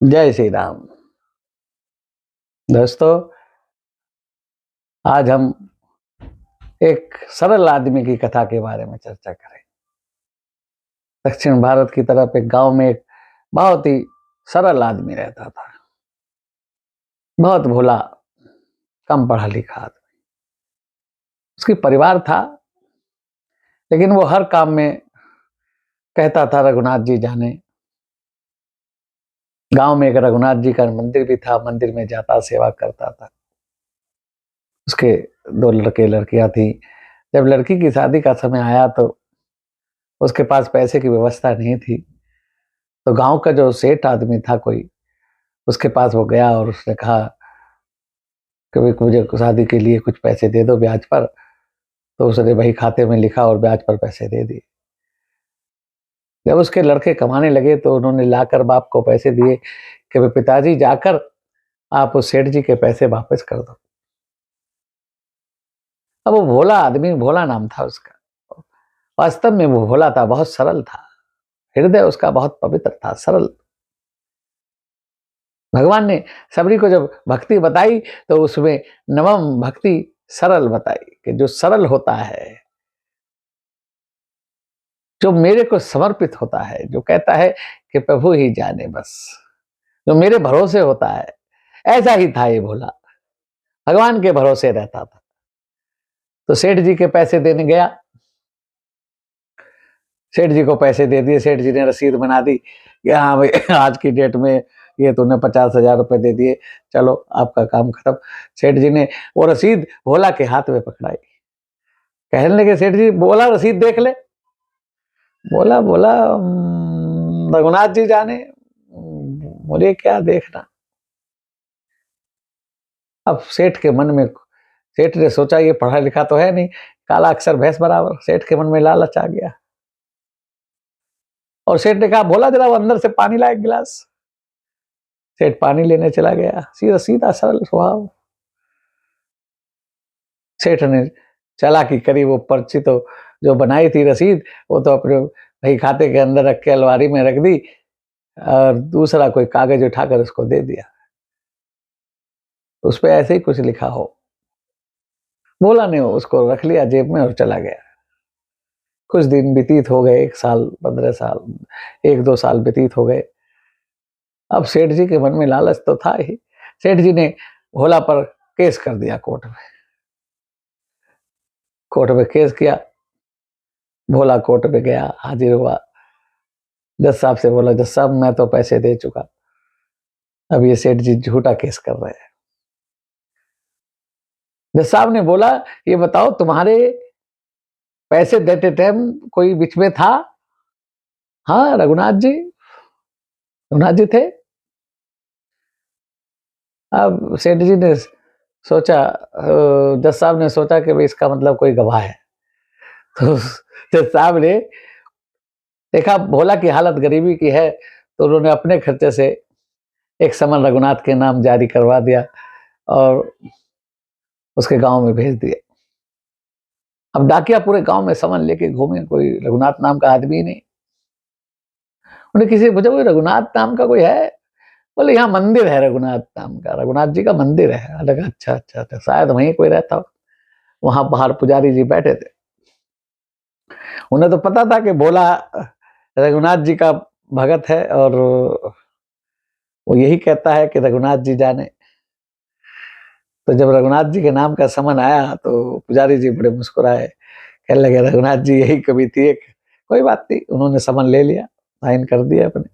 जय श्री राम। दोस्तों, आज हम एक सरल आदमी की कथा के बारे में चर्चा करें। दक्षिण भारत की तरफ एक गांव में एक बहुत ही सरल आदमी रहता था। बहुत भोला, कम पढ़ा लिखा आदमी। उसकी परिवार था, लेकिन वो हर काम में कहता था रघुनाथ जी जाने। गांव में एक रघुनाथ जी का मंदिर भी था, मंदिर में जाता, सेवा करता था। उसके 2 लड़के लड़कियां थी। जब लड़की की शादी का समय आया तो उसके पास पैसे की व्यवस्था नहीं थी, तो गांव का जो सेठ आदमी था कोई, उसके पास वो गया और उसने कहा कि मुझे शादी के लिए कुछ पैसे दे दो ब्याज पर। तो उसने वही खाते में लिखा और ब्याज पर पैसे दे दिए। जब उसके लड़के कमाने लगे तो उन्होंने लाकर बाप को पैसे दिए कि भाई पिताजी जाकर आप उस सेठ जी के पैसे वापस कर दो। अब वो भोला आदमी, भोला नाम था उसका। वास्तव में वो भोला था, बहुत सरल था। हृदय उसका बहुत पवित्र था, सरल। भगवान ने सबरी को जब भक्ति बताई तो उसमें नवम भक्ति सरल बताई कि जो सरल होता है, जो मेरे को समर्पित होता है, जो कहता है कि प्रभु ही जाने बस, जो मेरे भरोसे होता है, ऐसा ही था ये भोला। भगवान के भरोसे रहता था। तो सेठ जी के पैसे देने गया, सेठ जी को पैसे दे दिए। सेठ जी ने रसीद बना दी कि हाँ भाई आज की डेट में ये तूने 50,000 रुपए दे दिए, चलो आपका काम खत्म। सेठ जी ने वो रसीद भोला के हाथ में पकड़ाई। कहने लगे सेठ जी, बोला रसीद देख ले। बोला बोला रघुनाथ जी जाने, मुझे क्या देखना। अब सेठ के मन में, सेठ ने सोचा ये पढ़ा लिखा तो है नहीं, काला अक्षर भैंस बराबर। सेठ के मन में लालच आ गया और सेठ ने कहा भोला जरा वो अंदर से पानी लाए गिलास। सेठ पानी लेने चला गया, सीधा सीधा सरल स्वभाव। सेठ ने चालाकी करी, वो पर्ची तो जो बनाई थी रसीद, वो तो अपने भाई खाते के अंदर रख के अलमारी में रख दी और दूसरा कोई कागज उठाकर उसको दे दिया। उस पर ऐसे ही कुछ लिखा हो। भोला ने उसको रख लिया जेब में और चला गया। कुछ दिन व्यतीत हो गए, 1 साल, 15 साल, 1-2 साल व्यतीत हो गए। अब सेठ जी के मन में लालच तो था ही। सेठ जी ने भोला पर केस कर दिया कोर्ट में। कोर्ट में केस किया। भोला कोर्ट में गया, हाजिर हुआ। जज साहब से बोला, जज साहब मैं तो पैसे दे चुका, अब ये सेठ जी झूठा केस कर रहे हैं। जज साहब ने बोला, ये बताओ तुम्हारे पैसे देते टाइम कोई बीच में था? हाँ, रघुनाथ जी थे। अब सेठ जी ने सोचा, जज साहब ने सोचा कि भाई इसका मतलब कोई गवाह है। तो जज साहब ने देखा भोला की हालत गरीबी की है, तो उन्होंने अपने खर्चे से एक समन रघुनाथ के नाम जारी करवा दिया और उसके गांव में भेज दिया। अब डाकिया पूरे गांव में समन लेके घूमे, कोई रघुनाथ नाम का आदमी नहीं। उन्हें किसी पूछा कोई रघुनाथ नाम का कोई है? बोले यहाँ मंदिर है रघुनाथ नाम का, रघुनाथ जी का मंदिर है। लगा अच्छा अच्छा अच्छा, शायद वहीं कोई रहता हो। वहां बाहर पुजारी जी बैठे थे। उन्हें तो पता था कि भोला रघुनाथ जी का भगत है और वो यही कहता है कि रघुनाथ जी जाने। तो जब रघुनाथ जी के नाम का समन आया तो पुजारी जी बड़े मुस्कुराए, कहने लगे रघुनाथ जी यही कमी थी एक। कोई बात नहीं, उन्होंने समन ले लिया, साइन कर दिया अपने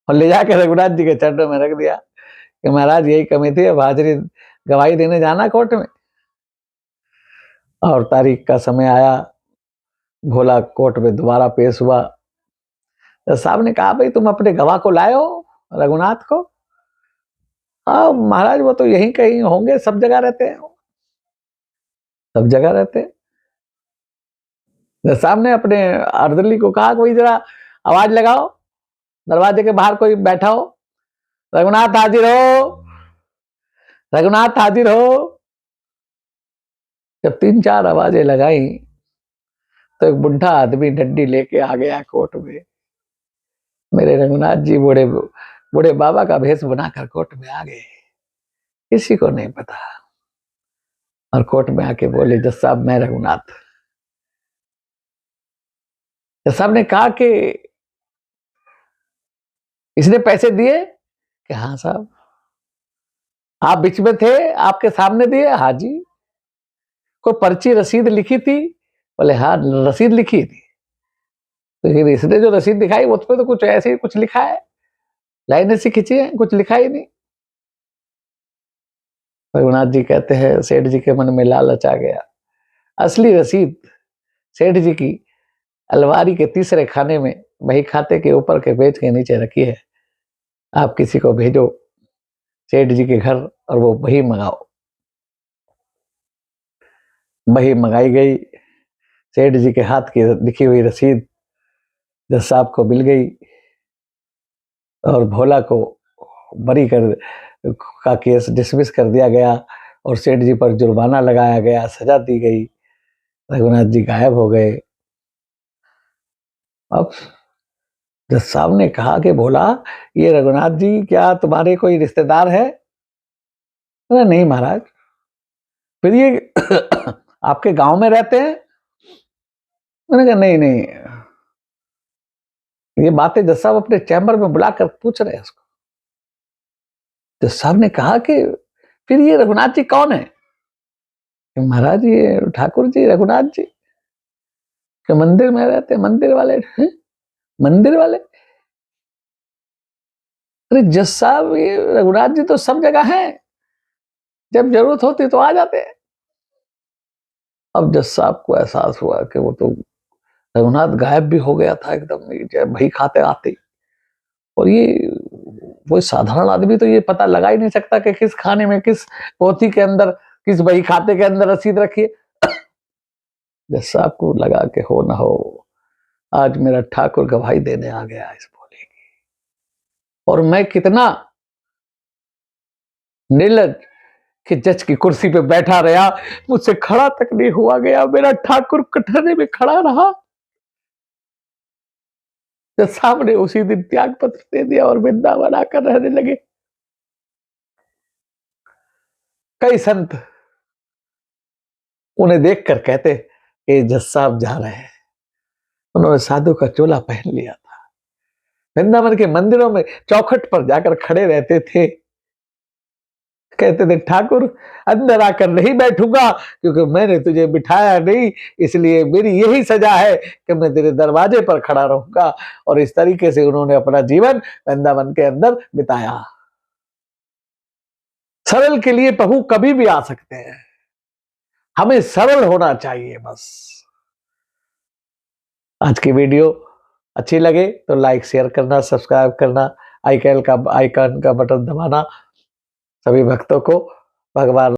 और ले जाकर रघुनाथ जी के चरणों में रख दिया कि महाराज यही कमी थी, अब हाजिरी गवाही देने जाना कोर्ट में। और तारीख का समय आया, भोला कोर्ट में दोबारा पेश हुआ। तो साहब ने कहा भाई तुम अपने गवाह को लाए हो, रघुनाथ को? हाँ महाराज, वो तो यहीं कहीं होंगे, सब जगह रहते हैं, सब जगह रहते हैं। साहब ने अपने अर्दली को कहा कोई जरा आवाज लगाओ, दरवाजे के बाहर कोई बैठा हो, रघुनाथ हाजिर हो, रघुनाथ हाजिर हो। जब 3-4 आवाजें लगाई तो एक बुढ़ा आदमी डंडी लेके आ गया कोर्ट में। मेरे रघुनाथ जी बड़े बूढ़े बाबा का भेष बनाकर कोर्ट में आ गए, किसी को नहीं पता। और कोर्ट में आके बोले, जज साहब मैं रघुनाथ। जज साहब ने कहा कि इसने पैसे दिए? कि हाँ साहब। आप बीच में थे, आपके सामने दिए? हाँ जी। कोई पर्ची रसीद लिखी थी? बोले हाँ रसीद लिखी थी। लेकिन इसने जो रसीद दिखाई उस पर तो कुछ ऐसे ही कुछ लिखा है, लाइन ऐसी खींची है, कुछ लिखा ही नहीं। रघुनाथ जी कहते हैं सेठ जी के मन में लालच आ गया। असली रसीद सेठ जी की अलमारी के तीसरे खाने में वही खाते के ऊपर के पेज के नीचे रखी है। आप किसी को भेजो सेठ जी के घर और वो वही मंगाओ। वही मंगाई गई। सेठ जी के हाथ की लिखी हुई रसीद जज साहब को मिल गई और भोला को बरी कर का केस डिसमिस कर दिया गया और सेठ जी पर जुर्माना लगाया गया, सजा दी गई। रघुनाथ जी गायब हो गए। अब जज साहब ने कहा कि भोला ये रघुनाथ जी क्या तुम्हारे कोई रिश्तेदार है? नहीं महाराज। फिर ये आपके गांव में रहते हैं? मैंने कहा नहीं नहीं। ये बातें जज साहब अपने चैम्बर में बुलाकर पूछ रहे हैं उसको। जज साहब ने कहा कि फिर ये रघुनाथ जी कौन है? महाराज ये ठाकुर जी रघुनाथ जी के मंदिर में रहते, मंदिर वाले हैं? मंदिर वाले? अरे जज साहब ये रघुनाथ जी तो सब जगह हैं, जब जरूरत होती तो आ जाते हैं। अब जज साहब को एहसास हुआ कि वो तो रघुनाथ गायब भी हो गया था एकदम, भाई खाते आते। और ये वो साधारण आदमी तो ये पता लगा ही नहीं सकता कि किस खाने में, किस पोथी के अंदर, किस बही खाते के अंदर रसीद रखी है। जज साहब को लगा कि हो ना हो आज मेरा ठाकुर गवाही देने आ गया इस भोले की, और मैं कितना निर्लज कि जज की कुर्सी पे बैठा रहा, मुझसे खड़ा तक नहीं हुआ गया। मेरा ठाकुर कटहरे में खड़ा रहा। जज साहब ने उसी दिन त्याग पत्र दे दिया और वृंदावन आकर रहने लगे। कई संत उन्हें देखकर कहते कि जज साहब जा रहे हैं। उन्होंने साधु का चोला पहन लिया था, वृंदावन के मंदिरों में चौखट पर जाकर खड़े रहते थे। कहते थे ठाकुर अंदर आकर नहीं बैठूंगा क्योंकि मैंने तुझे बिठाया नहीं, इसलिए मेरी यही सजा है कि मैं तेरे दरवाजे पर खड़ा रहूंगा। और इस तरीके से उन्होंने अपना जीवन वृंदावन के अंदर बिताया। सरल के लिए प्रभु कभी भी आ सकते हैं, हमें सरल होना चाहिए बस। आज की वीडियो अच्छी लगे तो लाइक शेयर करना, सब्सक्राइब करना, आइकन का बटन दबाना। सभी भक्तों को भगवान